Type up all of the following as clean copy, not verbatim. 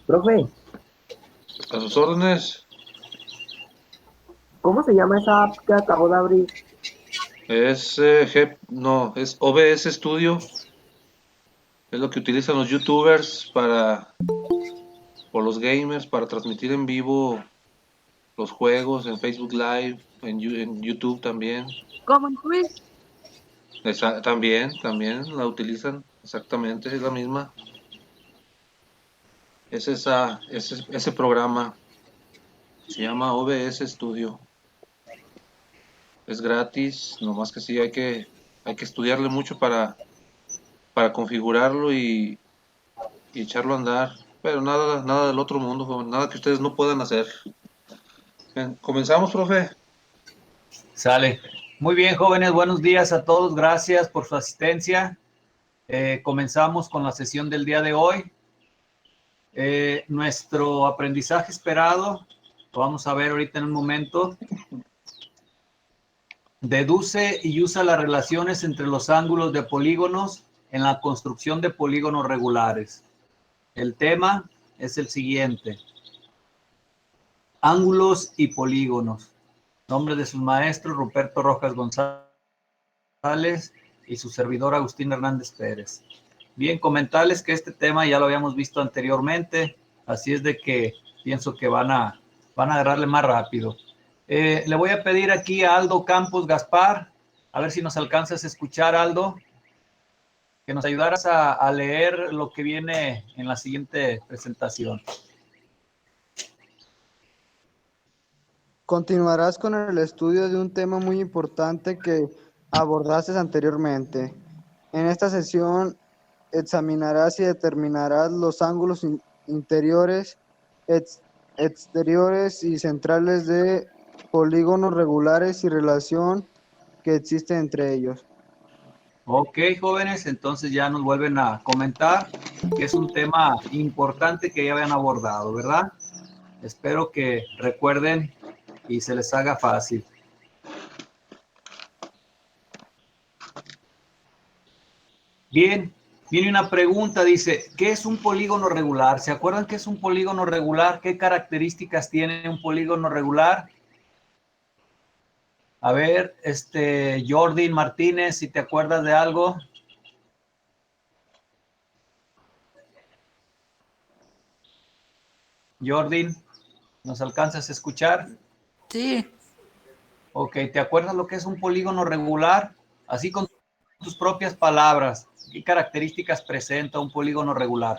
Profe, A sus órdenes. ¿cómo se llama esa app que acabo de abrir? Es, no, es OBS Studio. Es lo que utilizan los YouTubers o los gamers para transmitir en vivo los juegos en Facebook Live, en YouTube también. Como en Twitch. También la utilizan. Exactamente, es la misma. Es ese programa. Se llama OBS Studio. Es gratis, nomás que sí hay que estudiarle mucho para configurarlo y echarlo a andar. Pero nada del otro mundo, joven, nada que ustedes no puedan hacer. Bien, comenzamos, profe. Sale. Muy bien, jóvenes, buenos días a todos. Gracias por su asistencia. Comenzamos con la sesión del día de hoy. Nuestro aprendizaje esperado, lo vamos a ver ahorita en un momento. Deduce y usa las relaciones entre los ángulos de polígonos en la construcción de polígonos regulares. El tema es el siguiente: ángulos y polígonos. Nombre de sus maestros: Ruperto Rojas González y su servidor Agustín Hernández Pérez. Bien, comentarles que este tema ya lo habíamos visto anteriormente, así es de que pienso que van a agarrarle más rápido. Le voy a pedir aquí a Aldo Campos Gaspar, a ver si nos alcanzas a escuchar, Aldo, que nos ayudaras a leer lo que viene en la siguiente presentación. Continuarás con el estudio de un tema muy importante que abordaste anteriormente. En esta sesión examinarás y determinarás los ángulos interiores, exteriores y centrales de polígonos regulares y relación que existe entre ellos. Ok, jóvenes, entonces ya nos vuelven a comentar que es un tema importante que ya habían abordado, ¿verdad? Espero que recuerden y se les haga fácil. Bien, viene una pregunta, dice, ¿qué es un polígono regular? ¿Se acuerdan qué es un polígono regular? ¿Qué características tiene un polígono regular? A ver, Jordi Martínez, si te acuerdas de algo. Jordi, ¿nos alcanzas a escuchar? Sí. Ok, ¿te acuerdas lo que es un polígono regular? Así con tus propias palabras, ¿qué características presenta un polígono regular?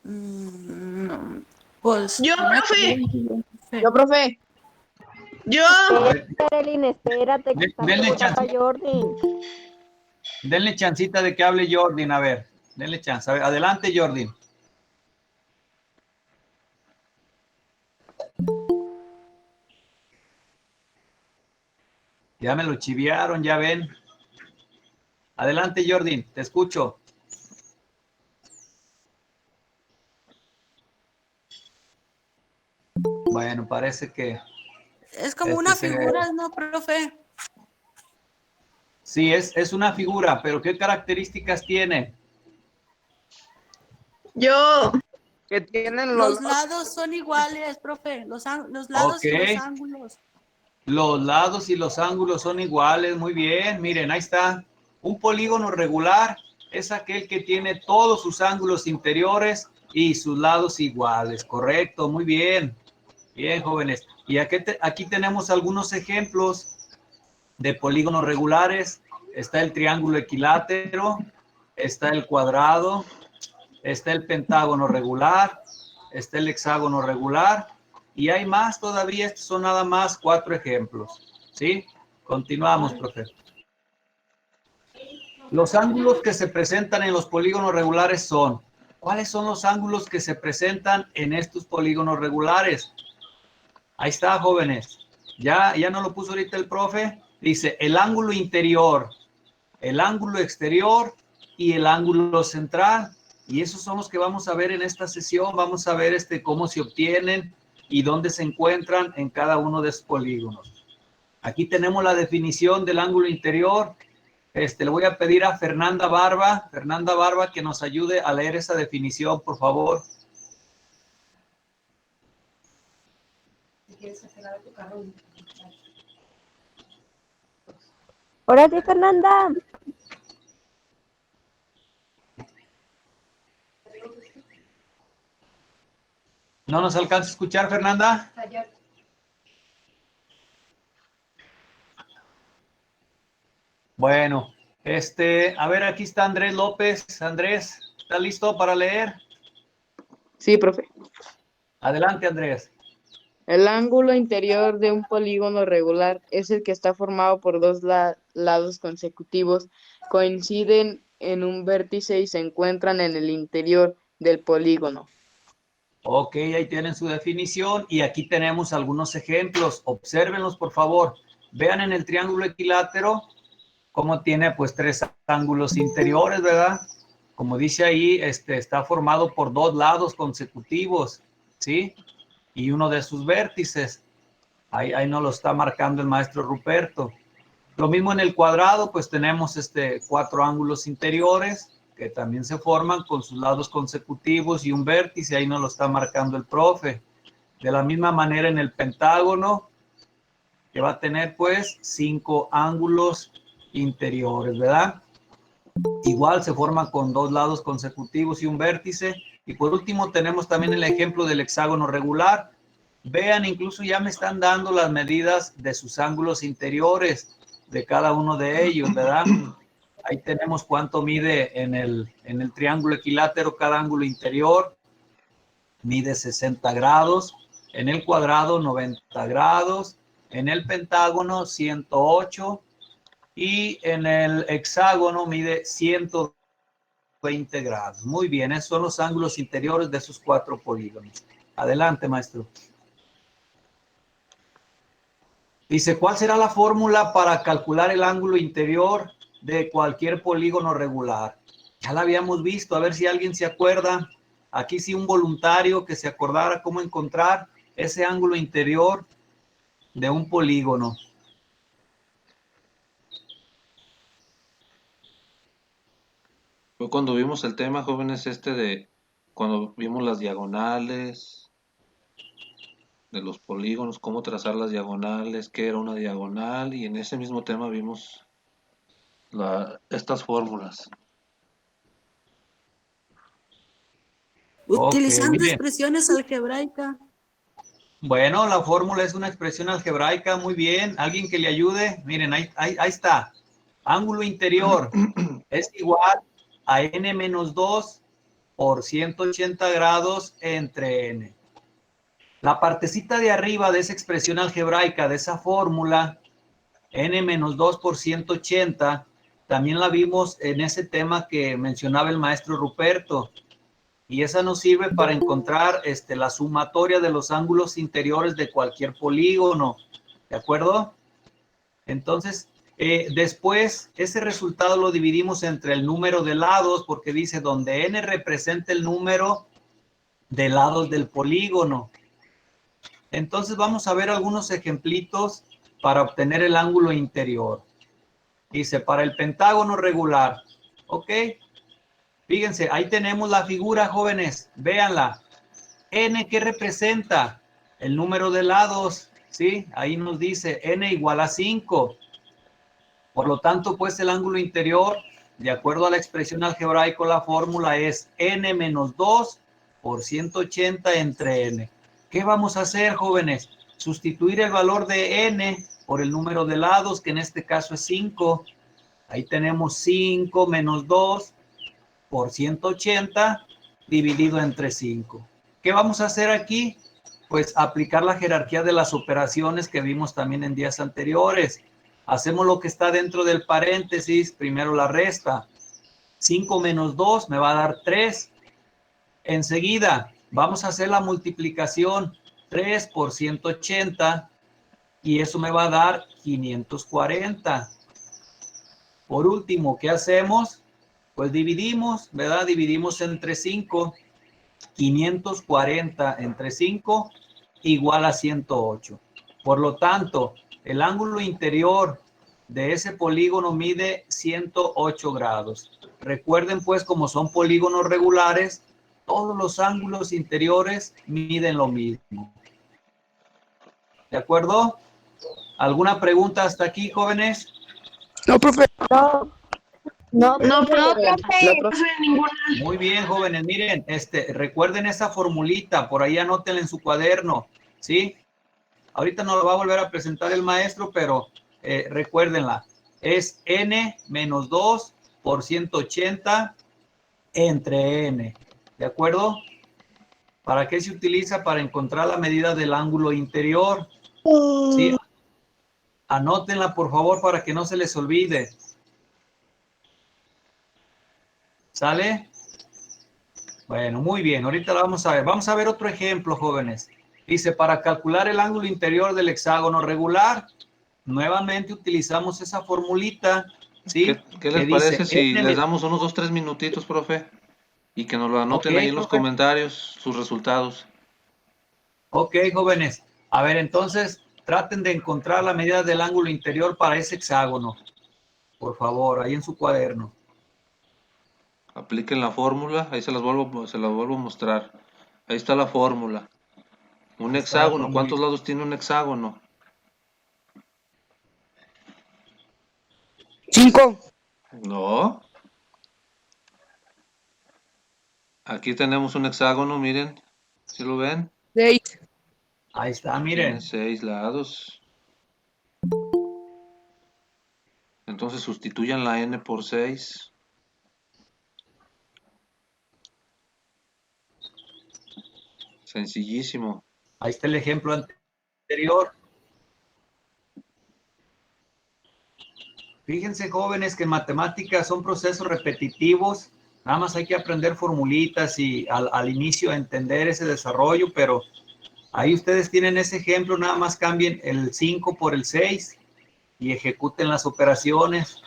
No, pues Yo, no me acuerdo profe. bien. Yo, profe. Yo. A ver, Evelyn, espérate, que está denle preguntando a chance, Jordi. denle chancita de que hable Jordi, a ver, denle chance. A ver, adelante, Jordi. Ya me lo chiviaron, ya ven. Adelante, Jordi, te escucho. Bueno, parece que Es como una se... figura, ¿no, profe? Sí, es una figura, pero ¿qué características tiene? Yo. Que tienen Los lados son iguales, profe. Los lados Ok, y los ángulos. los lados y los ángulos son iguales, muy bien. Miren, ahí está. Un polígono regular es aquel que tiene todos sus ángulos interiores y sus lados iguales, correcto, muy bien. Bien, jóvenes. Y aquí tenemos algunos ejemplos de polígonos regulares. Está el triángulo equilátero, está el cuadrado, está el pentágono regular, está el hexágono regular y hay más todavía. Estos son nada más 4 ejemplos. ¿Sí? Continuamos, profe. Los ángulos que se presentan en los polígonos regulares son, ¿cuáles son los ángulos que se presentan en estos polígonos regulares? Ahí está, jóvenes. Ya no lo puso ahorita el profe. Dice el ángulo interior, el ángulo exterior y el ángulo central. Y esos son los que vamos a ver en esta sesión. Vamos a ver cómo se obtienen, y dónde se encuentran en cada uno de esos polígonos. Aquí tenemos la definición del ángulo interior. Le voy a pedir a Fernanda Barba, que nos ayude a leer esa definición, por favor. Ahora sí, Fernanda. ¿No nos alcanza a escuchar, Fernanda? Bueno, a ver, aquí está Andrés López. Andrés, ¿está listo para leer? Sí, profe. Adelante, Andrés. El ángulo interior de un polígono regular es el que está formado por dos lados consecutivos, coinciden en un vértice y se encuentran en el interior del polígono. Ok, ahí tienen su definición y aquí tenemos algunos ejemplos. Obsérvenlos, por favor. Vean en el triángulo equilátero cómo tiene pues tres ángulos interiores, ¿verdad? Como dice ahí, está formado por dos lados consecutivos, ¿sí? Y uno de sus vértices. Ahí nos lo está marcando el maestro Ruperto. Lo mismo en el cuadrado, pues tenemos cuatro ángulos interiores que también se forman con sus lados consecutivos y un vértice, ahí nos lo está marcando el profe. De la misma manera en el pentágono, que va a tener pues 5 ángulos interiores, ¿verdad? Igual se forma con dos lados consecutivos y un vértice. Y por último tenemos también el ejemplo del hexágono regular. Vean, incluso ya me están dando las medidas de sus ángulos interiores de cada uno de ellos, ¿verdad? Ahí tenemos cuánto mide en el triángulo equilátero cada ángulo interior. Mide 60 grados. En el cuadrado 90 grados. En el pentágono 108. Y en el hexágono mide 120 grados. Muy bien, esos son los ángulos interiores de esos 4 polígonos. Adelante, maestro. Dice, ¿cuál será la fórmula para calcular el ángulo interior de cualquier polígono regular? Ya la habíamos visto, a ver si alguien se acuerda. Aquí sí un voluntario que se acordara cómo encontrar ese ángulo interior de un polígono. Fue cuando vimos el tema, jóvenes, cuando vimos las diagonales de los polígonos, cómo trazar las diagonales, qué era una diagonal, y en ese mismo tema vimos estas fórmulas. Utilizando muy bien. expresiones algebraicas. Bueno, la fórmula es una expresión algebraica, muy bien. ¿Alguien que le ayude? Miren, ahí está. Ángulo interior es igual a n menos 2 por 180 grados entre n. La partecita de arriba de esa expresión algebraica, de esa fórmula, n menos 2 por 180, también la vimos en ese tema que mencionaba el maestro Ruperto. Y esa nos sirve para encontrar la sumatoria de los ángulos interiores de cualquier polígono. ¿De acuerdo? Entonces, después, ese resultado lo dividimos entre el número de lados, porque dice donde n representa el número de lados del polígono. Entonces, vamos a ver algunos ejemplitos para obtener el ángulo interior. Dice, para el pentágono regular. ¿Ok? Fíjense, ahí tenemos la figura, jóvenes. Véanla. N, ¿qué representa? El número de lados, ¿sí? Ahí nos dice n igual a 5. Por lo tanto, pues el ángulo interior, de acuerdo a la expresión algebraica, la fórmula es n menos 2 por 180 entre n. ¿Qué vamos a hacer, jóvenes? Sustituir el valor de n por el número de lados, que en este caso es 5. Ahí tenemos 5 menos 2 por 180 dividido entre 5. ¿Qué vamos a hacer aquí? Pues aplicar la jerarquía de las operaciones que vimos también en días anteriores. Hacemos lo que está dentro del paréntesis, primero la resta. 5 menos 2 me va a dar 3. Enseguida vamos a hacer la multiplicación, 3 por 180, y eso me va a dar 540. Por último, ¿qué hacemos? Pues dividimos, ¿verdad? Dividimos entre 5. 540 entre 5 igual a 108. Por lo tanto, el ángulo interior de ese polígono mide 108 grados. Recuerden pues, como son polígonos regulares, todos los ángulos interiores miden lo mismo. ¿De acuerdo? ¿Alguna pregunta hasta aquí, jóvenes? No, profe. No, No, profe. profe, ninguna. Muy bien, jóvenes. Miren, recuerden esa formulita, por ahí anótenla en su cuaderno, ¿sí? Ahorita no lo va a volver a presentar el maestro, pero recuérdenla. Es n menos 2 por 180 entre n. ¿De acuerdo? ¿Para qué se utiliza? Para encontrar la medida del ángulo interior. ¿Sí? Anótenla, por favor, para que no se les olvide. ¿Sale? Bueno, muy bien. Ahorita la vamos a ver. Vamos a ver otro ejemplo, jóvenes. Dice, para calcular el ángulo interior del hexágono regular, nuevamente utilizamos esa formulita, ¿sí? ¿Qué les Que parece dice, si n les damos unos 2-3 minutitos, profe? Y que nos lo anoten Ok, ahí en los profe. comentarios, sus resultados. Ok, jóvenes. A ver, entonces, traten de encontrar la medida del ángulo interior para ese hexágono. Por favor, ahí en su cuaderno. Apliquen la fórmula, ahí se las vuelvo a mostrar. Ahí está la fórmula. Un Ahí está la hexágono, ¿cuántos formulita. lados tiene un hexágono? 5. No. Aquí tenemos un hexágono, miren. ¿Sí lo ven? 6. Ahí está, Tiene miren. 6 lados. Entonces sustituyan la n por 6. Sencillísimo. Ahí está el ejemplo anterior. Fíjense, jóvenes, que en matemáticas son procesos repetitivos. Nada más hay que aprender formulitas y al inicio entender ese desarrollo, pero ahí ustedes tienen ese ejemplo, nada más cambien el 5 por el 6 y ejecuten las operaciones.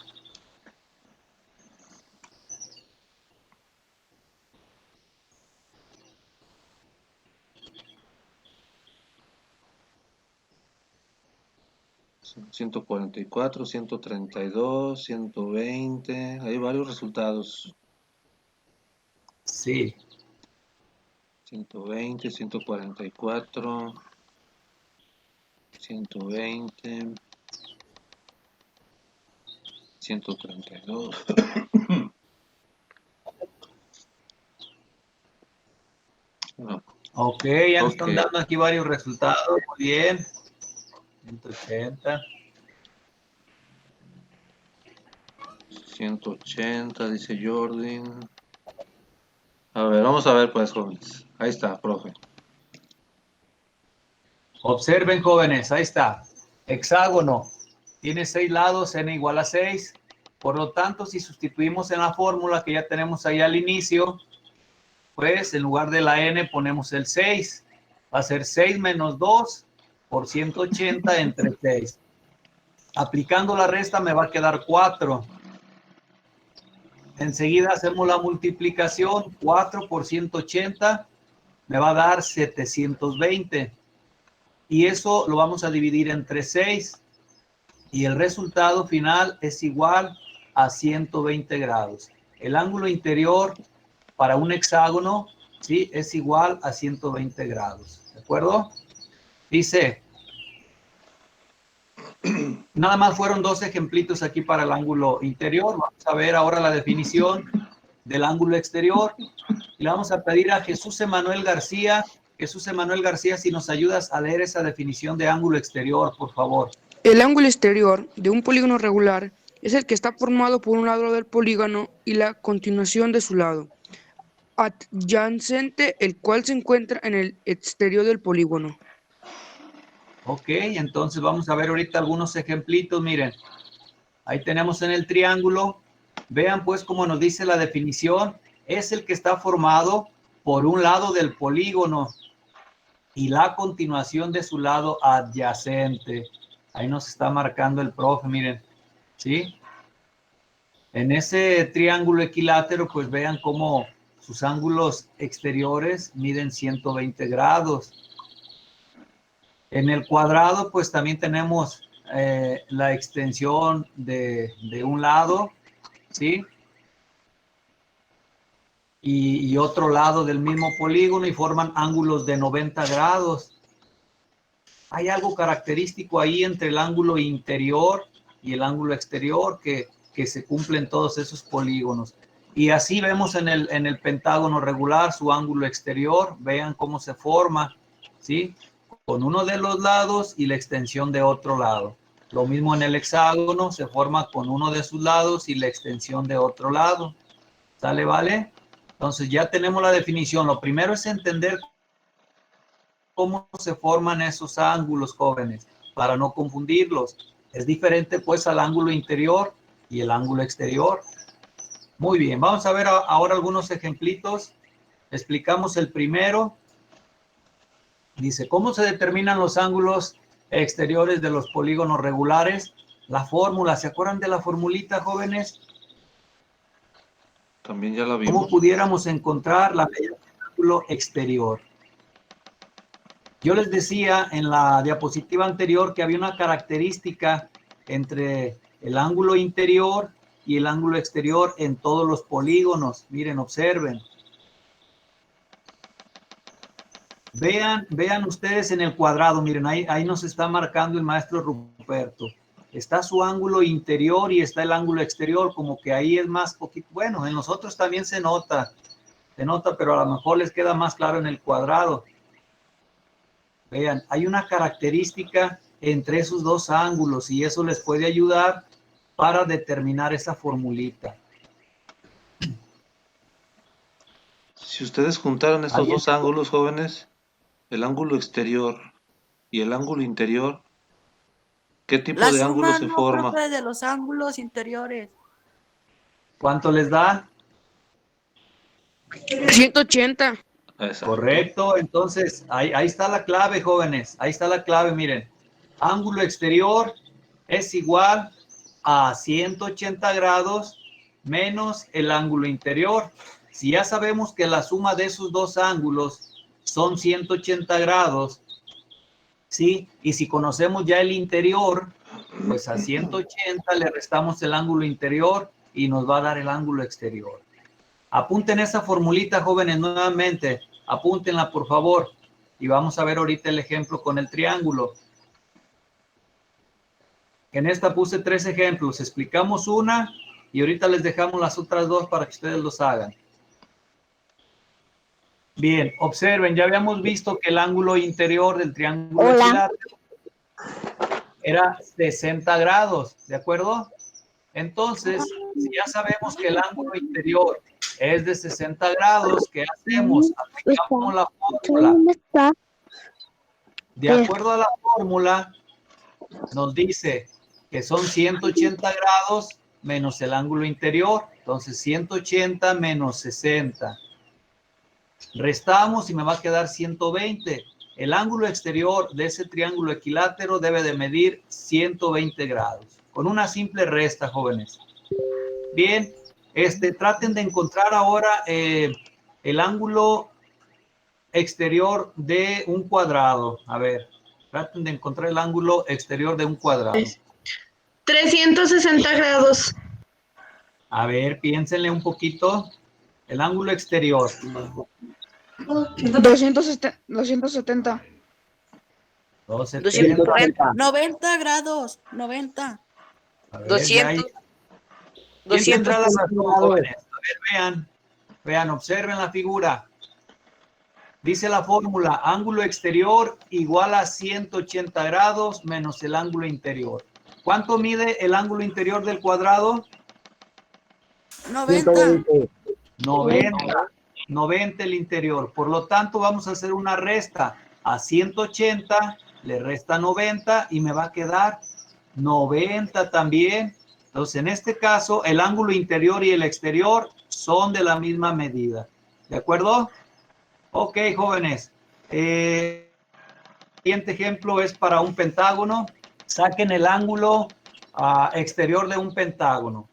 Son 144, 132, 120. Hay varios resultados. Sí, 120, 144, 120, 132. No, ok, ya nos ok. están dando aquí varios resultados, muy bien. 180. 180, dice Jordan. A ver, vamos a ver pues, jóvenes. Ahí está, profe. Observen, jóvenes, ahí está. Hexágono. Tiene 6 lados, n igual a 6. Por lo tanto, si sustituimos en la fórmula que ya tenemos ahí al inicio, pues en lugar de la n ponemos el 6. Va a ser 6 menos 2 por 180 entre 6. Aplicando la resta me va a quedar 4. Enseguida hacemos la multiplicación. 4 por 180 me va a dar 720. Y eso lo vamos a dividir entre 6. Y el resultado final es igual a 120 grados. El ángulo interior para un hexágono, ¿sí?, es igual a 120 grados. ¿De acuerdo? Dice, nada más fueron 2 ejemplitos aquí para el ángulo interior. Vamos a ver ahora la definición del ángulo exterior. Y le vamos a pedir a Jesús Emanuel García. Jesús Emanuel García, si nos ayudas a leer esa definición de ángulo exterior, por favor. El ángulo exterior de un polígono regular es el que está formado por un lado del polígono y la continuación de su lado adyacente, el cual se encuentra en el exterior del polígono. Ok, entonces vamos a ver ahorita algunos ejemplitos. Miren, ahí tenemos en el triángulo. Vean pues cómo nos dice la definición. Es el que está formado por un lado del polígono y la continuación de su lado adyacente. Ahí nos está marcando el profe, miren, ¿sí? En ese triángulo equilátero, pues vean cómo sus ángulos exteriores miden 120 grados. En el cuadrado, pues también tenemos la extensión de un lado, ¿sí? Y otro lado del mismo polígono y forman ángulos de 90 grados. Hay algo característico ahí entre el ángulo interior y el ángulo exterior que se cumplen todos esos polígonos. Y así vemos en el pentágono regular su ángulo exterior. Vean cómo se forma, ¿sí? Con uno de los lados y la extensión de otro lado. Lo mismo en el hexágono, se forma con uno de sus lados y la extensión de otro lado. ¿Sale, vale? Entonces ya tenemos la definición. Lo primero es entender cómo se forman esos ángulos, jóvenes, para no confundirlos. Es diferente pues al ángulo interior y el ángulo exterior. Muy bien, vamos a ver ahora algunos ejemplitos. Explicamos el primero. Dice, ¿cómo se determinan los ángulos exteriores de los polígonos regulares? La fórmula, ¿se acuerdan de la formulita, jóvenes? También ya la ¿Cómo vimos. pudiéramos encontrar la medida del ángulo exterior? Yo les decía en la diapositiva anterior que había una característica entre el ángulo interior y el ángulo exterior en todos los polígonos. Miren, observen. Vean ustedes en el cuadrado, miren, ahí nos está marcando el maestro Ruperto. Está su ángulo interior y está el ángulo exterior, como que ahí es más poquito. Bueno, en nosotros también se nota, pero a lo mejor les queda más claro en el cuadrado. Vean, hay una característica entre esos dos ángulos y eso les puede ayudar para determinar esa formulita. Si ustedes juntaran estos dos ángulos, jóvenes, el ángulo exterior y el ángulo interior, ¿qué tipo La de ángulo suma, se no, forma? profe, de los ángulos interiores. ¿Cuánto les da? 180. Exacto. Correcto, entonces ahí está la clave, jóvenes. Ahí está la clave, miren. Ángulo exterior es igual a 180 grados menos el ángulo interior. Si ya sabemos que la suma de esos dos ángulos son 180 grados, ¿sí? Y si conocemos ya el interior, pues a 180 le restamos el ángulo interior y nos va a dar el ángulo exterior. Apunten esa formulita, jóvenes, nuevamente. Apúntenla, por favor. Y vamos a ver ahorita el ejemplo con el triángulo. En esta puse 3 ejemplos. Explicamos una y ahorita les dejamos las otras 2 para que ustedes los hagan. Bien, observen, ya habíamos visto que el ángulo interior del triángulo equilátero era 60 grados, ¿de acuerdo? Entonces, si ya sabemos que el ángulo interior es de 60 grados, ¿qué hacemos? Aplicamos la fórmula. De acuerdo a la fórmula, nos dice que son 180 grados menos el ángulo interior. Entonces, 180 menos 60. Restamos y me va a quedar 120. El ángulo exterior de ese triángulo equilátero debe de medir 120 grados. Con una simple resta, jóvenes. Bien, traten de encontrar ahora el ángulo exterior de un cuadrado. A ver, traten de encontrar el ángulo exterior de un cuadrado. 360 grados. A ver, piénsenle un poquito. El ángulo exterior. 270. 270. 90 grados, 90. A ver, 200. ¿quién tendrá la 200 razón, jóvenes? A ver, vean, observen la figura. Dice la fórmula, ángulo exterior igual a 180 grados menos el ángulo interior. ¿Cuánto mide el ángulo interior del cuadrado? 90. 90 el interior. Por lo tanto, vamos a hacer una resta. A 180 le resta 90 y me va a quedar 90 también. Entonces, en este caso, el ángulo interior y el exterior son de la misma medida. ¿De acuerdo? Ok, jóvenes. El siguiente ejemplo es para un pentágono. Saquen el ángulo exterior de un pentágono.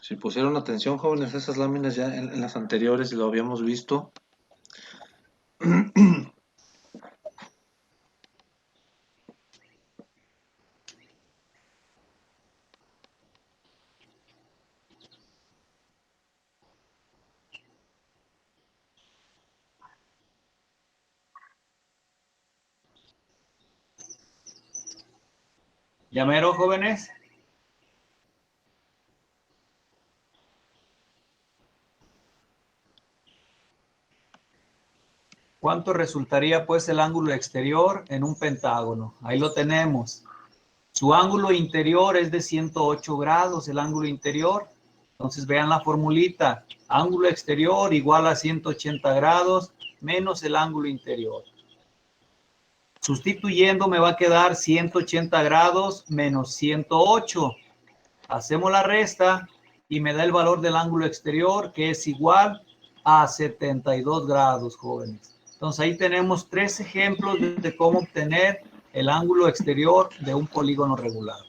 Si pusieron atención, jóvenes, esas láminas ya en las anteriores lo habíamos visto. ¿Llamero, jóvenes? ¿Cuánto resultaría pues el ángulo exterior en un pentágono? Ahí lo tenemos. Su ángulo interior es de 108 grados, el ángulo interior. Entonces vean la formulita. Ángulo exterior igual a 180 grados menos el ángulo interior. Sustituyendo me va a quedar 180 grados menos 108. Hacemos la resta y me da el valor del ángulo exterior, que es igual a 72 grados, jóvenes. Entonces ahí tenemos 3 ejemplos de cómo obtener el ángulo exterior de un polígono regular.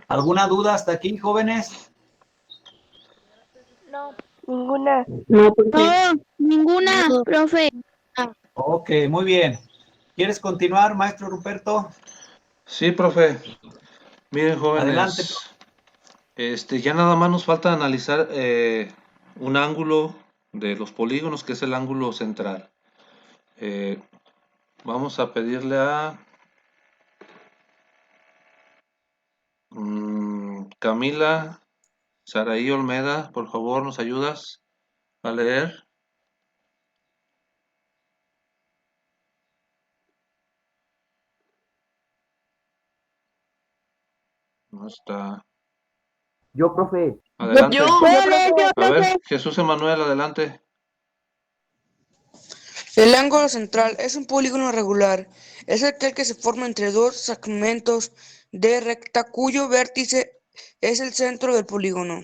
¿Alguna duda hasta aquí, jóvenes? Ninguna. No, ninguna, profe. Ok, muy bien. ¿Quieres continuar, maestro Ruperto? Sí, profe. Miren, Adelante. jóvenes, ya nada más nos falta analizar un ángulo de los polígonos, que es el ángulo central. Vamos a pedirle a Camila Saraí Olmeda, por favor, ¿nos ayudas a leer? No está. Yo, profe. Adelante. Puedo leer yo, A profe. ver, Jesús Emanuel, adelante. El ángulo central es un polígono regular. Es aquel que se forma entre dos segmentos de recta cuyo vértice es el centro del polígono.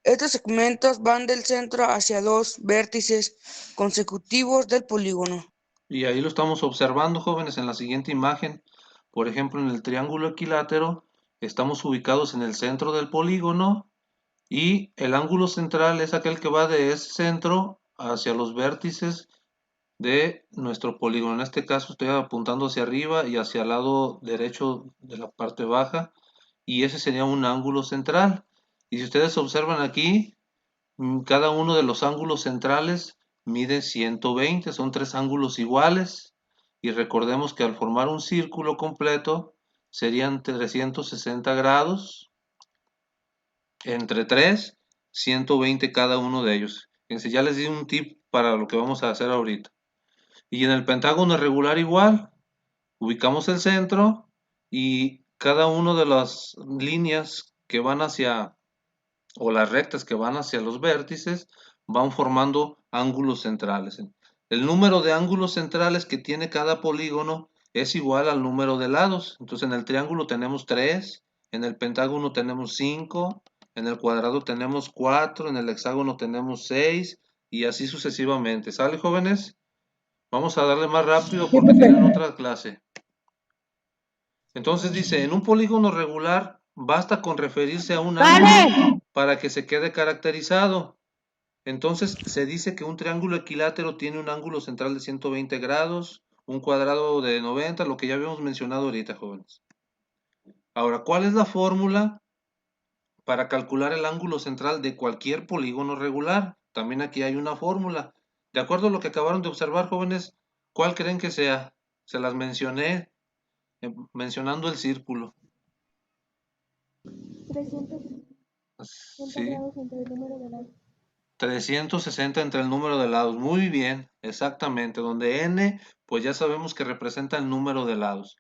Estos segmentos van del centro hacia dos vértices consecutivos del polígono. Y ahí lo estamos observando, jóvenes, en la siguiente imagen. Por ejemplo, en el triángulo equilátero, estamos ubicados en el centro del polígono y el ángulo central es aquel que va de ese centro hacia los vértices de nuestro polígono. En este caso estoy apuntando hacia arriba y hacia el lado derecho de la parte baja, y ese sería un ángulo central. Y si ustedes observan aquí, cada uno de los ángulos centrales mide 120, son 3 ángulos iguales, y recordemos que al formar un círculo completo serían 360 grados, entre 3, 120 cada uno de ellos. Fíjense, ya les di un tip para lo que vamos a hacer ahorita. Y en el pentágono regular igual, ubicamos el centro y cada una de las líneas que van hacia, o las rectas que van hacia los vértices, van formando ángulos centrales. El número de ángulos centrales que tiene cada polígono es igual al número de lados. Entonces en el triángulo tenemos 3, en el pentágono tenemos 5, en el cuadrado tenemos 4, en el hexágono tenemos 6 y así sucesivamente. ¿Sale, jóvenes? Vamos a darle más rápido porque tienen otra clase. Entonces dice, en un polígono regular basta con referirse a un ángulo para que se quede caracterizado. Entonces se dice que un triángulo equilátero tiene un ángulo central de 120 grados, un cuadrado de 90, lo que ya habíamos mencionado ahorita, jóvenes. Ahora, ¿cuál es la fórmula para calcular el ángulo central de cualquier polígono regular? También aquí hay una fórmula. De acuerdo a lo que acabaron de observar, jóvenes, ¿cuál creen que sea? Se las mencioné mencionando el círculo. 360 Sí, grados entre el número de lados. 360 entre el número de lados. Muy bien, exactamente. Donde n, pues ya sabemos que representa el número de lados.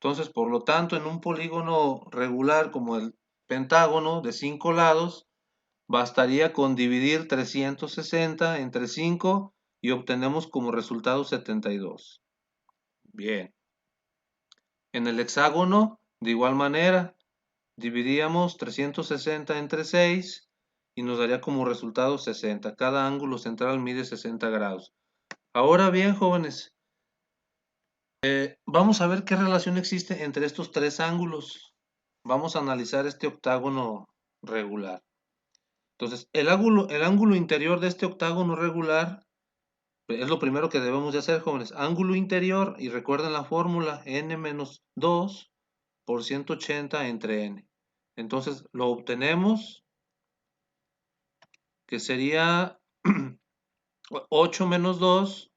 Entonces, por lo tanto, en un polígono regular como el pentágono de 5 lados, bastaría con dividir 360 entre 5 y obtenemos como resultado 72. Bien. En el hexágono, de igual manera, dividiríamos 360 entre 6 y nos daría como resultado 60. Cada ángulo central mide 60 grados. Ahora bien, jóvenes, vamos a ver qué relación existe entre estos 3 ángulos. Vamos a analizar este octágono regular. Entonces, el ángulo interior de este octágono regular es lo primero que debemos de hacer, jóvenes. Ángulo interior, y recuerden la fórmula, n menos 2 por 180 entre n. Entonces, lo obtenemos, que sería 8 menos 2,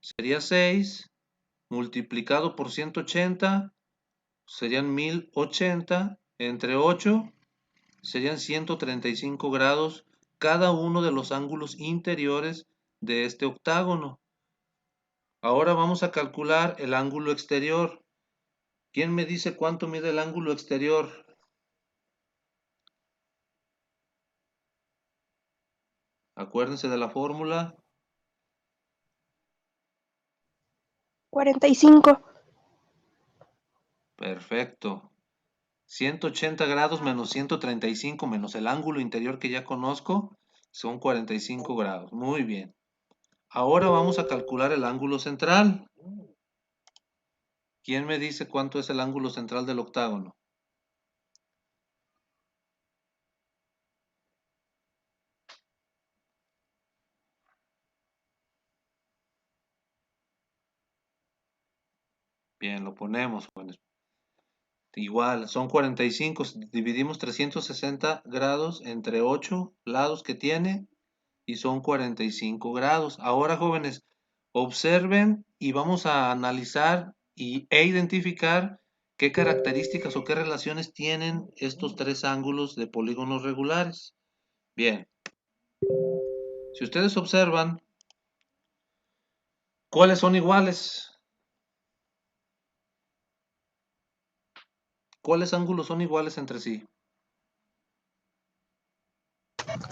sería 6, multiplicado por 180, serían 1080, entre 8, serían 135 grados cada uno de los ángulos interiores de este octágono. Ahora vamos a calcular el ángulo exterior. ¿Quién me dice cuánto mide el ángulo exterior? Acuérdense de la fórmula. 45. Perfecto. 180 grados menos 135 menos el ángulo interior que ya conozco son 45 grados. Muy bien. Ahora vamos a calcular el ángulo central. ¿Quién me dice cuánto es el ángulo central del octágono? Bien, lo ponemos, jóvenes. Igual, son 45, dividimos 360 grados entre 8 lados que tiene y son 45 grados. Ahora, jóvenes, observen y vamos a analizar e identificar qué características o qué relaciones tienen estos tres ángulos de polígonos regulares. Bien, si ustedes observan, ¿cuáles son iguales? ¿Cuáles ángulos son iguales entre sí?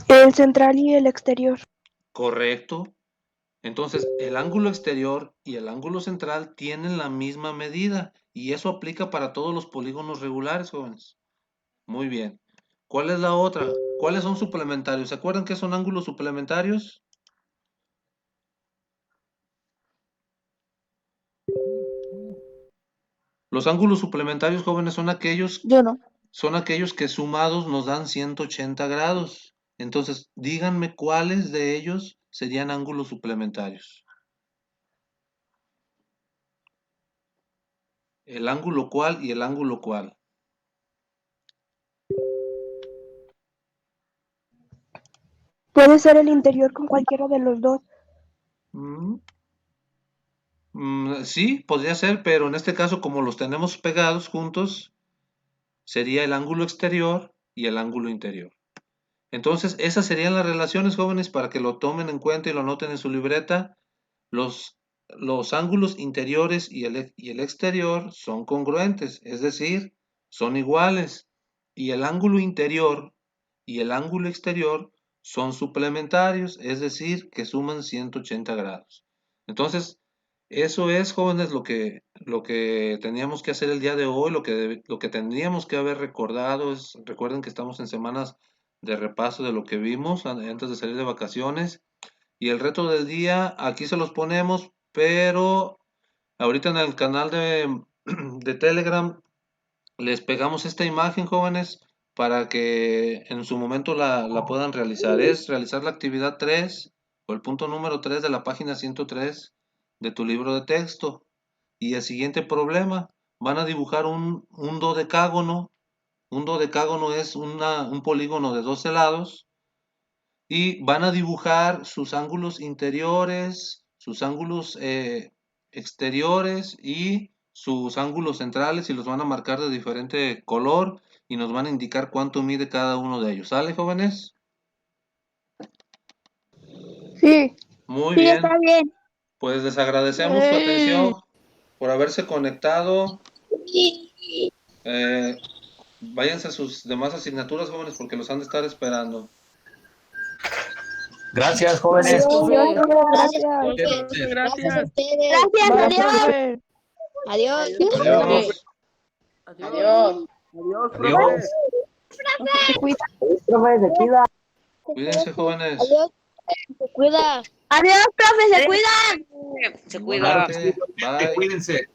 El central y el exterior. Correcto. Entonces, el ángulo exterior y el ángulo central tienen la misma medida y eso aplica para todos los polígonos regulares, jóvenes. Muy bien. ¿Cuál es la otra? ¿Cuáles son suplementarios? ¿Se acuerdan qué son ángulos suplementarios? Los ángulos suplementarios, jóvenes, son aquellos Yo no. que sumados nos dan 180 grados. Entonces, díganme cuáles de ellos serían ángulos suplementarios. El ángulo cuál y el ángulo cuál. Puede ser el interior con cualquiera de los dos. Sí, podría ser, pero en este caso, como los tenemos pegados juntos, sería el ángulo exterior y el ángulo interior. Entonces, esas serían las relaciones, jóvenes, para que lo tomen en cuenta y lo anoten en su libreta. Los ángulos interiores y el exterior son congruentes, es decir, son iguales. Y el ángulo interior y el ángulo exterior son suplementarios, es decir, que suman 180 grados. Entonces, eso es, jóvenes, lo que teníamos que hacer el día de hoy, lo que tendríamos que haber recordado es, recuerden que estamos en semanas de repaso de lo que vimos antes de salir de vacaciones. Y el reto del día, aquí se los ponemos, pero ahorita en el canal de Telegram les pegamos esta imagen, jóvenes, para que en su momento la puedan realizar. Es realizar la actividad 3 o el punto número 3 de la página 103 de tu libro de texto. Y el siguiente problema, van a dibujar un dodecágono. Un dodecágono es un polígono de 12 lados. Y van a dibujar sus ángulos interiores, sus ángulos exteriores y sus ángulos centrales y los van a marcar de diferente color y nos van a indicar cuánto mide cada uno de ellos. ¿Sale, jóvenes? Sí. Muy Sí, bien. está bien. Pues les agradecemos su atención por haberse conectado. Váyanse a sus demás asignaturas, jóvenes, porque los han de estar esperando. Gracias, jóvenes. Gracias. Gracias a ustedes. Gracias, adiós. Adiós. Adiós. Adiós. Adiós. Profe, se cuida. Cuídense, jóvenes. Adiós. Se cuida. Adiós, profe, se cuidan. Se cuida. Bye. Cuídense.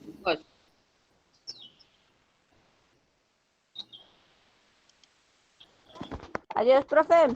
Adiós, profe.